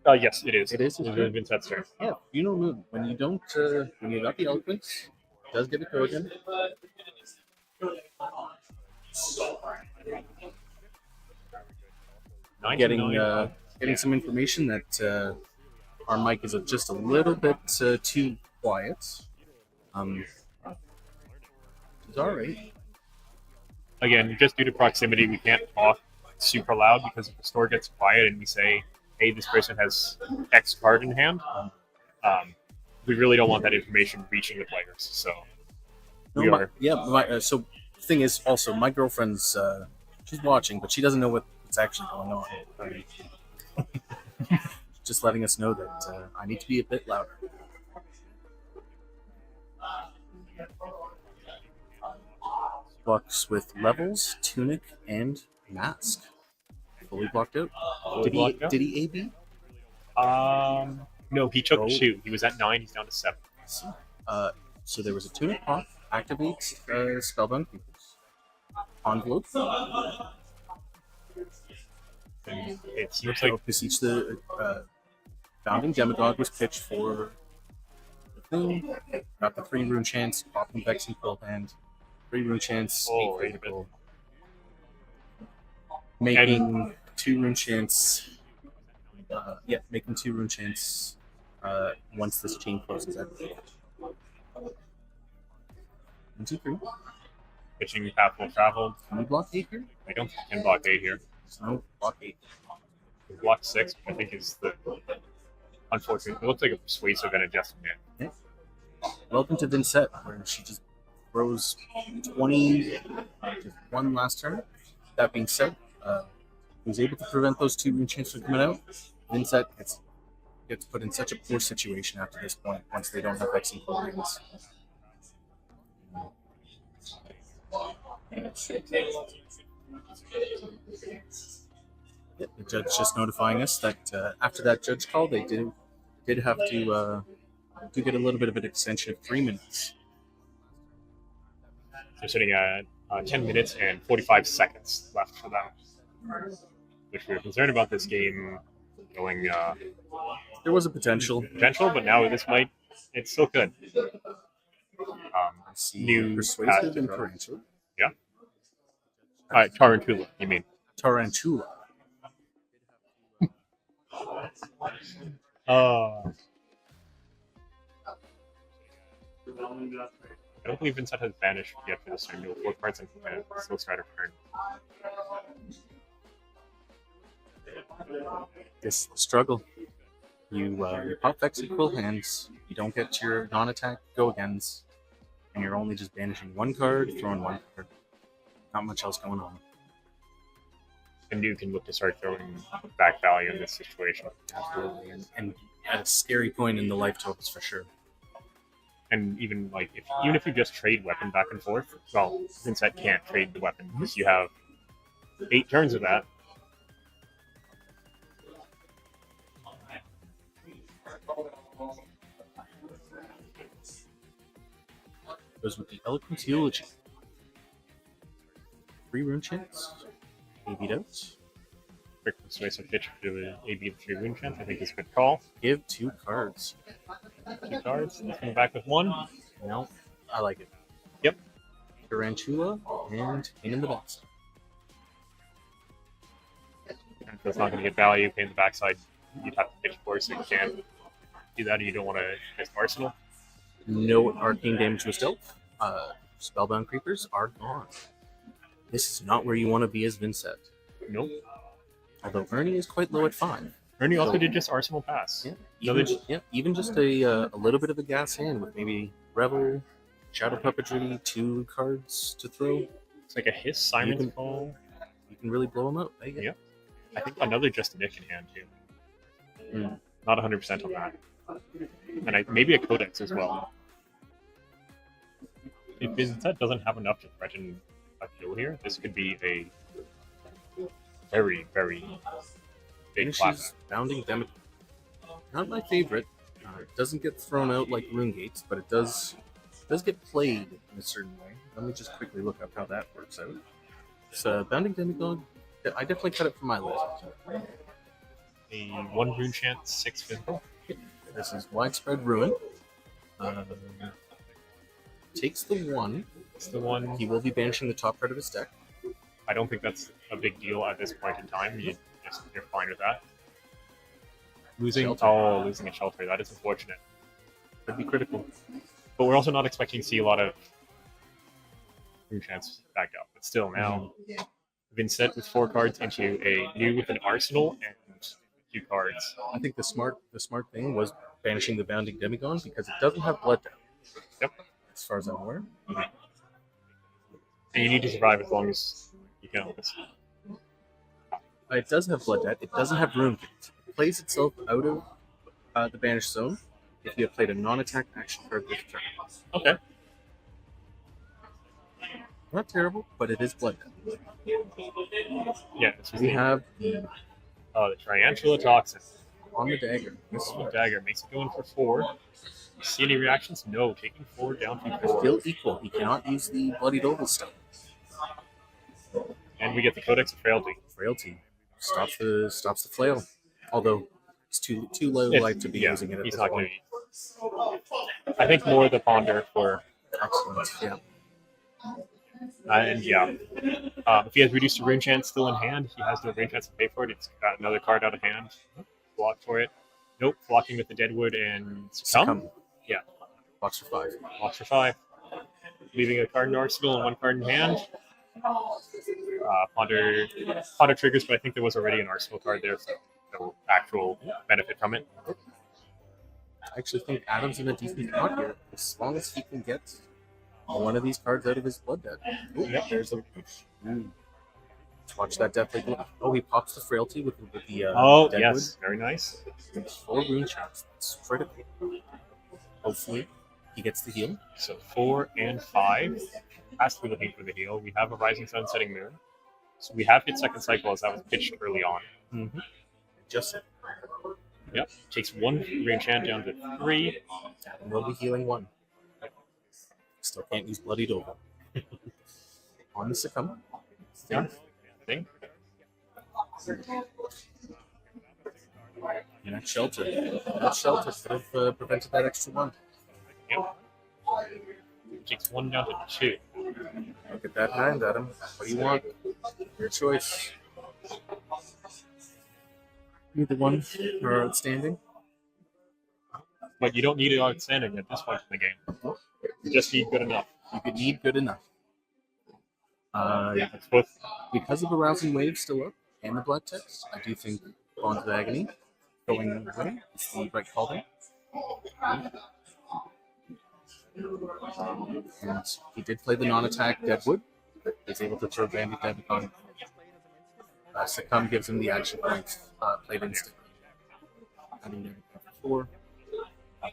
S2: Yes, it is.
S1: It is his turn.
S2: Vynsett's turn.
S1: Yeah, Funeral Moon. When you don't, when you got the Eloquence, it does give it go again. Getting some information that our mic is just a little bit too quiet. It's all right.
S2: Again, just due to proximity, we can't talk super loud because if the store gets quiet and we say, hey, this person has X card in hand, we really don't want that information reaching the players. So we
S1: No,
S2: are.
S1: so the thing is also my girlfriend's she's watching, but she doesn't know what's actually going on. Just letting us know that I need to be a bit louder. Box with levels, tunic, and mask. Fully blocked out. Did he AB?
S2: No, he took 2. He was at 9. He's down to 7.
S1: So there was a tunic pop, activates Spellbound Creepers. Envelope.
S2: And it looks like
S1: Beseech the Founding Demagogue was pitched for the thing. Got the 3 rune chance, pop and Vex and Quill Hand. 3 rune chance, 8 critical. Making 2 rune chance. Making 2 rune chance once this chain closes out. 1, 2, 3.
S2: pitching Pathful Travel.
S1: Can we block 8 here?
S2: I don't think I can block 8 here.
S1: No, block 8.
S2: Block 6, I think, is the unfortunate. It looks like a persuasive and adjusting it.
S1: Yeah. Welcome to Vynsett, where she just throws 20 just one last turn. That being said, was able to prevent those 2 rune chances from coming out. Vynsett gets put in such a poor situation after this point once they don't have Vexing Rings. The judge just notifying us that after that judge call, they did have to get a little bit of an extension of 3 minutes.
S2: They're sitting at 10 minutes and 45 seconds left for them. Which we were concerned about this game going.
S1: There was a potential,
S2: but now it's still good. New
S1: Persuasive and Tarantula.
S2: Yeah. Tarantula, you mean?
S1: Tarantula.
S2: I don't believe Vynsett has banished yet for this turn. No 4 cards in command. Still Strider turn.
S1: This struggle. You pop Vex and Quill Hands. You don't get your non-attack go-agains. And you're only just banishing 1 card, throwing 1 card. Not much else going on.
S2: And you can look to start throwing back value in this situation.
S1: Absolutely. And at a scary point in the life totals for sure.
S2: And even if you just trade weapon back and forth, well, Vynsett can't trade the weapon because you have 8 turns of that.
S1: Goes with the Eloquent Eulogy. 3 rune chance. AB'd out.
S2: Quick persuasive pitch to AB the 3 rune chance. I think is a good call.
S1: Give 2 cards.
S2: 2 cards. Let's come back with 1.
S1: No, I like it.
S2: Yep.
S1: Tarantula and Pain in the Backside.
S2: And if it's not going to get value, Pain in the Backside, you'd have to pitch for, so you can't do that, and you don't want to miss Arsenal.
S1: No arcane damage was dealt. Spellbound Creepers are gone. This is not where you want to be as Vynsett.
S2: Nope.
S1: Although Ernie is quite low at 5.
S2: Ernie also did just Arsenal Pass.
S1: Yeah, even just a little bit of a gas hand with maybe Revel, Shadow Puppetry, 2 cards to throw.
S2: It's like a Hiss, Simon's Call.
S1: You can really blow them out.
S2: Yeah. I think another Just a Nick in hand, too. Not 100% on that. And maybe a Codex as well. If Vynsett doesn't have enough to threaten a kill here, this could be a very, very big class.
S1: Bounding Demagogue. Not my favorite. It doesn't get thrown out like Rune Gates, but it does get played in a certain way. Let me just quickly look up how that works out. So Bounding Demagogue, I definitely cut it from my list.
S2: A 1 rune chance, 6 physical.
S1: This is Widespread Ruin. Takes the 1.
S2: It's the 1.
S1: He will be banishing the top card of his deck.
S2: I don't think that's a big deal at this point in time. You're fine with that. Losing a shelter. That is unfortunate.
S1: Could be critical.
S2: But we're also not expecting to see a lot of rune chance back up. But still, now Vynsett with 4 cards into a new with an arsenal, and 2 cards.
S1: I think the smart thing was banishing the Bounding Demigod because it doesn't have Blood Down.
S2: Yep.
S1: As far as I'm aware.
S2: And you need to survive as long as you can on this.
S1: It does have Blood Debt. It doesn't have Rune Gate. It plays itself out of the banished zone if you have played a non-attack action card this turn.
S2: Okay.
S1: Not terrible, but it is Blood Debt.
S2: Yeah, this is
S1: We
S2: the
S1: have the
S2: Triantula Toxin.
S1: on the dagger.
S2: This dagger makes it go in for 4. See any reactions? No. Taking 4 down to 4.
S1: Still equal. He cannot use the Bloodied Oval Stone.
S2: And we get the Codex of Frailty.
S1: Frailty stops the flail. Although it's too low life to be using it at
S2: he's
S1: this
S2: not
S1: point.
S2: going to be. I think more the Ponder for.
S1: Excellent. Yeah.
S2: And yeah, if he has reduced to Rune Chance still in hand, he has no Rune Chance to pay for it. It's got another card out of hand. Block for it. Nope. Blocking with the Deadwood and Succumb. Yeah.
S1: Blocks for 5.
S2: Blocks for 5. Leaving a card in arsenal and 1 card in hand. Ponder triggers, but I think there was already an arsenal card there, so no actual benefit from it.
S1: I actually think Adam's in a decent spot here, as long as he can get one of these cards out of his Blood Debt. Oh,
S2: Yep.
S1: there's a. Watch that deathly. Oh, he pops the Frailty with the Deadwood.
S2: Yes, very nice.
S1: 4 Rune Chance. That's critical. Hopefully, he gets the heal.
S2: So 4 and 5. Has to be looking for the heal. We have a Rising Sun, Setting Moon. So we have hit second cycle as that was pitched early on.
S1: Mm-hmm. Just
S2: Yep. Takes 1 Rune Chant down to 3.
S1: and we'll be healing 1. Still can't use Bloodied Oval. On the Succumb.
S2: Yeah. Thing.
S1: And that shelter. That shelter could have prevented that extra 1.
S2: Yep. Takes 1 down to 2.
S1: Look at that hand, Adam. What do you want? Your choice. Either one are outstanding.
S2: But you don't need it outstanding at this point in the game. You just need good enough.
S1: You could need good enough.
S2: It's both.
S1: Because of the Rousing Wave still up and the Black Text, I do think Bonds of Agony going away is the right call there. And he did play the non-attack Deadwood. He's able to throw Bandit Demigod. Succumb gives him the action point played instantly. Adding there 4.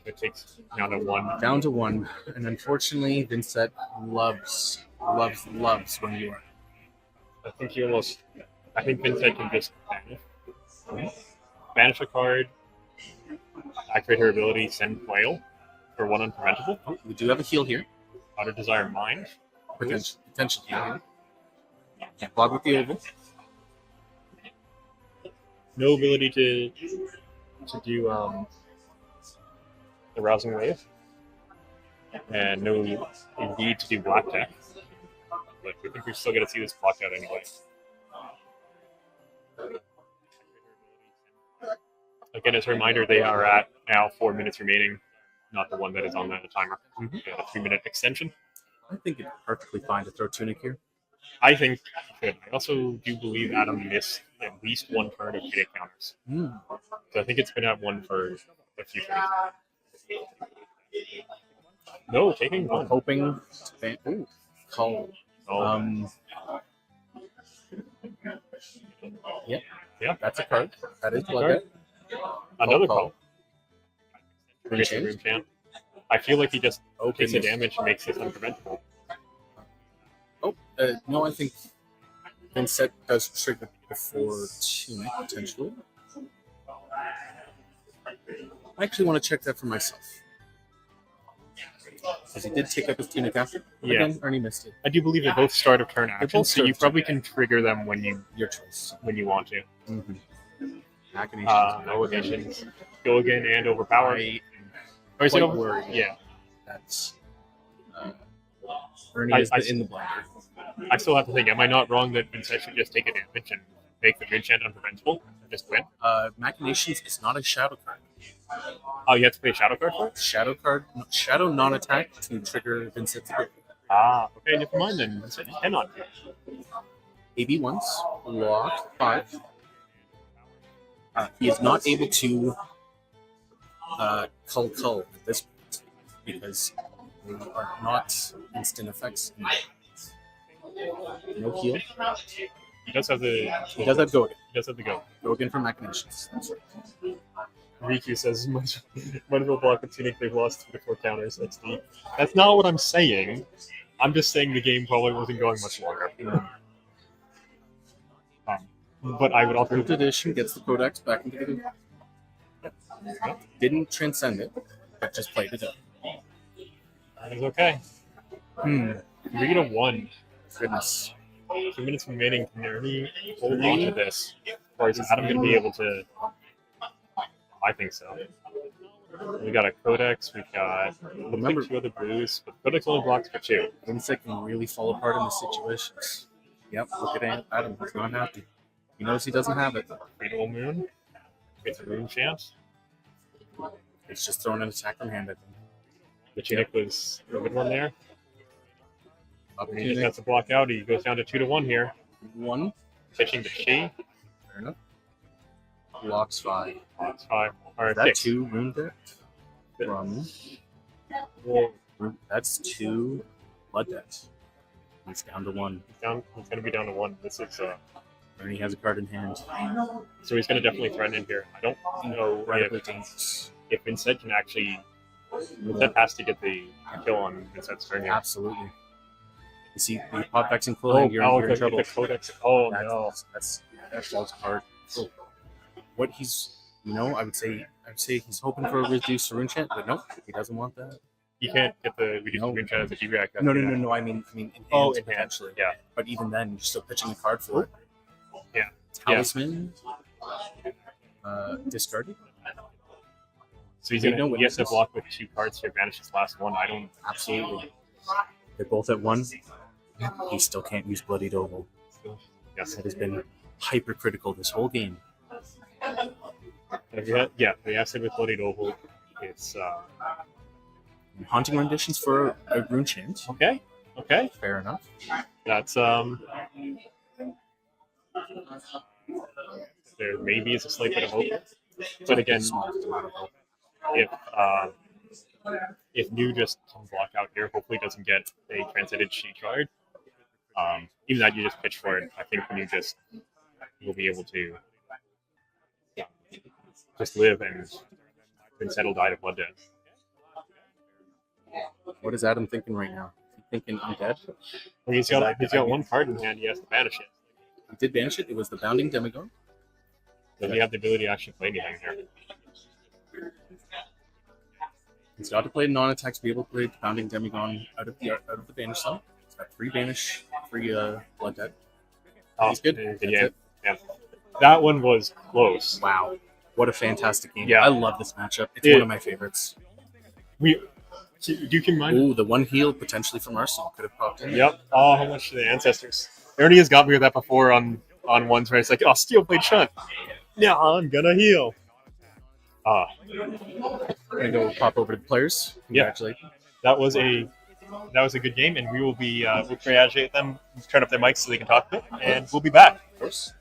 S2: It takes down to 1.
S1: Down to 1. And unfortunately, Vynsett loves when you are.
S2: I think Vynsett can just banish a card, activate her ability, send Flail for 1 unpreventable.
S1: Oh, we do have a heal here.
S2: Auto Desire Mind.
S1: Potential heal here. Can't block with the oval.
S2: No ability to do the Rousing Wave. And no need to do Black Tech. But we think we're still going to see this blocked out anyway. Again, as a reminder, they are at now 4 minutes remaining, not the one that is on the timer.
S1: Mm-hmm.
S2: A 3-minute extension.
S1: I think it's perfectly fine to throw Tunic here.
S2: I think he could. I also do believe Adam missed at least 1 turn of hit counters. So I think it's been at 1 for a few turns. No, taking 1.
S1: Hoping to call. Yeah, that's a card. That is Blood Debt.
S2: Another call.
S1: Rune Chant.
S2: Rune Chant. I feel like he just takes the damage and makes it unpreventable.
S1: No, I think Vynsett does trigger before Tunic, potentially. I actually want to check that for myself. Because he did take up his Tunic after.
S2: Yeah.
S1: Again, Ernie missed it.
S2: I do believe they both start of turn actions, so you
S1: start
S2: probably can trigger them when you
S1: Your choice.
S2: want to.
S1: Mm-hmm.
S2: No evasions. Go again and overpower. Or is it over?
S1: Worried.
S2: Yeah.
S1: That's Ernie is in the blinder.
S2: I still have to think, am I not wrong that Vynsett should just take a damage and make the Rune Chant unpreventable and just win?
S1: Machinations is not a shadow card.
S2: Oh, you have to play a shadow card for it?
S1: Shadow non-attack to trigger Vynsett's ability.
S2: Okay, never mind then. Vynsett cannot do it.
S1: AB once, lock 5. He is not able to cull at this point because they are not instant effects. No heal.
S2: He does have the.
S1: He does have Gogan.
S2: He does have the go.
S1: Gogan for machinations. That's right.
S2: Riku says, much will block with Tunic, they've lost 3 to 4 counters. That's not what I'm saying. I'm just saying the game probably wasn't going much longer. But I would also...
S1: Root Edition gets the Codex back into the game. Didn't transcend it, but just played it up.
S2: That is okay. 3 to 1.
S1: Goodness.
S2: 2 minutes remaining. Can Ernie hold on to this? Or is Adam going to be able to... I think so. We got a Codex, we got
S1: Remember,
S2: 2 other blues, but Codex only blocks for 2.
S1: Vynsett can really fall apart in this situations. Yep, look at Adam. He's not happy. He knows he doesn't have it.
S2: Fatal Moon. It's a Moon chance.
S1: It's just throwing an attack from hand at him.
S2: The Tunic was a good one there.
S1: Up
S2: He just has to block out. He goes down to 2 to 1 here.
S1: 1.
S2: Pitching to Chi.
S1: Fair enough. Blocks 5.
S2: Blocks 5. Or
S1: Is that
S2: 6.
S1: 2 rune debt? From... That's 2 blood debt. He's down to 1.
S2: He's going to be down to 1. This is...
S1: And he has a card in hand.
S2: So he's going to definitely threaten in here. I don't know if Vynsett can actually... Vynsett has to get the kill on Vinsett's turn here.
S1: Absolutely. You see, you pop Vex and Clothing, you're in trouble.
S2: No.
S1: That falls apart. Oh. What he's, I would say he's hoping for a reduced rune chant, but nope, he doesn't want that.
S2: You can't get the reduced rune chant as a D-react.
S1: No. I mean, in hand, potentially.
S2: Yeah.
S1: But even then, you're still pitching a card for it.
S2: Yeah.
S1: Talisman. Discarded.
S2: So he has to block with 2 cards to banish his last one. I don't...
S1: Absolutely. They're both at 1. He still can't use Bloodied Oval.
S2: Yes.
S1: That has been hypercritical this whole game.
S2: Yeah, the acid with Bloodied Oval. It's
S1: Haunting Renditions for a rune chant.
S2: Okay.
S1: Fair enough.
S2: That's there maybe is a slight bit of hope, but again, if New just can block out here, hopefully doesn't get a translated sheet card. Even that you just pitch for it, I think New just will be able to just live and settle die to blood debt.
S1: What is Adam thinking right now? Is he thinking undead?
S2: Well, he's got 1 card in hand. He has to banish it.
S1: He did banish it. It was the Bounding Demigod.
S2: Does he have the ability to actually play anything here?
S1: He's got to play non-attack to be able to play Bounding Demigod out of the banish zone. He's got 3 banish, 3 blood debt. He's good.
S2: Yeah. That one was close.
S1: Wow. What a fantastic game.
S2: Yeah.
S1: I love this matchup. It's one of my favorites.
S2: You can mind.
S1: Ooh, the 1 heal potentially from Arsenal could have popped in.
S2: Yep. Oh, how much to the ancestors. Ernie has got me with that before on ones where it's like, oh, Steel Blade Shunt. Yeah, I'm gonna heal.
S1: I'm gonna go pop over to the players. Congratulations.
S2: Yeah. That was a good game, and we will be we'll congratulate them, turn up their mics so they can talk a bit, and we'll be back.
S1: Of course.